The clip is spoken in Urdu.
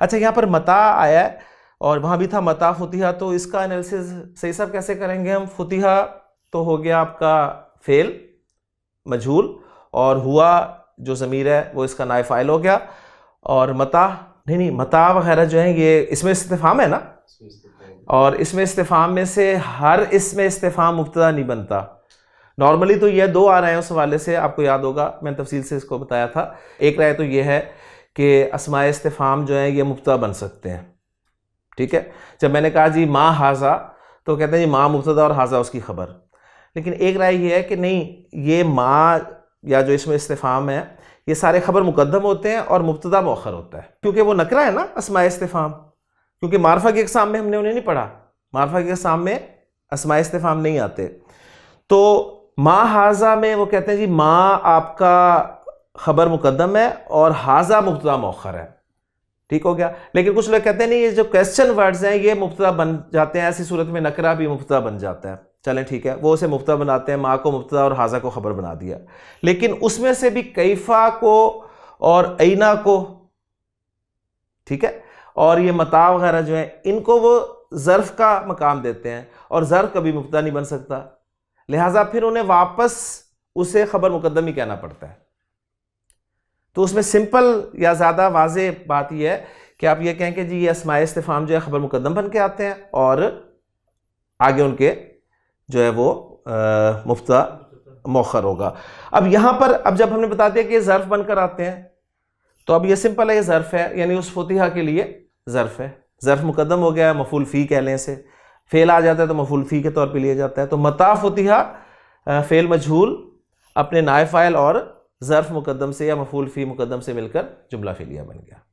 اچھا یہاں پر متا آیا ہے اور وہاں بھی تھا متا فتح، تو اس کا انالیسز صحیح صاحب کیسے کریں گے ہم؟ فتح تو ہو گیا آپ کا فعل مجہول، اور ہوا جو ضمیر ہے وہ اس کا نائب فاعل ہو گیا، اور متا نہیں متا وغیرہ جو ہیں یہ اس میں استفہام ہے نا، اور اس میں استفہام میں سے ہر اس میں استفہام مبتدا نہیں بنتا. نارملی تو یہ دو آ رہے ہیں اس حوالے سے، آپ کو یاد ہوگا میں نے تفصیل سے اس کو بتایا تھا. ایک رائے تو یہ ہے کہ اسماء استفہام جو ہیں یہ مبتدا بن سکتے ہیں. ٹھیک ہے، جب میں نے کہا جی ما ھذا تو کہتے ہیں جی ما مبتدا اور ھذا اس کی خبر. لیکن ایک رائے یہ ہے کہ نہیں، یہ ما یا جو اس میں استفہام ہے یہ سارے خبر مقدم ہوتے ہیں اور مبتدا مؤخر ہوتا ہے، کیونکہ وہ نکرہ ہے نا اسماء استفہام. کیونکہ معرفہ کی اقسام میں ہم نے انہیں نہیں پڑھا، معرفہ کی اقسام میں اسماء استفہام نہیں آتے. تو ما ھذا میں وہ کہتے ہیں جی ما آپ کا خبر مقدم ہے اور ھذا مبتدا مؤخر ہے. ٹھیک ہو گیا. لیکن کچھ لوگ کہتے ہیں نہیں، یہ جو کویسچن ورڈز ہیں یہ مبتدا بن جاتے ہیں، ایسی صورت میں نکرہ بھی مبتدا بن جاتا ہے. چلیں ٹھیک ہے، وہ اسے مبتدا بناتے ہیں، ما کو مبتدا اور ھذا کو خبر بنا دیا. لیکن اس میں سے بھی کیفا کو اور اینا کو، ٹھیک ہے، اور یہ متا وغیرہ جو ہیں ان کو وہ ظرف کا مقام دیتے ہیں، اور ظرف کبھی مبتدا نہیں بن سکتا، لہٰذا پھر انہیں واپس اسے خبر مقدم ہی کہنا پڑتا ہے. تو اس میں سمپل یا زیادہ واضح بات یہ ہے کہ آپ یہ کہیں کہ جی یہ اسماء استفہام جو ہے خبر مقدم بن کے آتے ہیں، اور آگے ان کے جو ہے وہ مبتدا مؤخر ہوگا. اب یہاں پر اب جب ہم نے بتا دیا کہ یہ ظرف بن کر آتے ہیں، تو اب یہ سمپل ہے، یہ ظرف ہے، یعنی اس فتحہ کے لیے ظرف ہے. ظرف مقدم ہو گیا، مفعول فی کہہ لیں اسے، فعل آ جاتا ہے تو مفعول فی کے طور پہ لیا جاتا ہے. تو متا فتحہ فعل مجہول اپنے نائب فاعل اور ظرف مقدم سے یا مفعول فی مقدم سے مل کر جملہ فعلیہ بن گیا.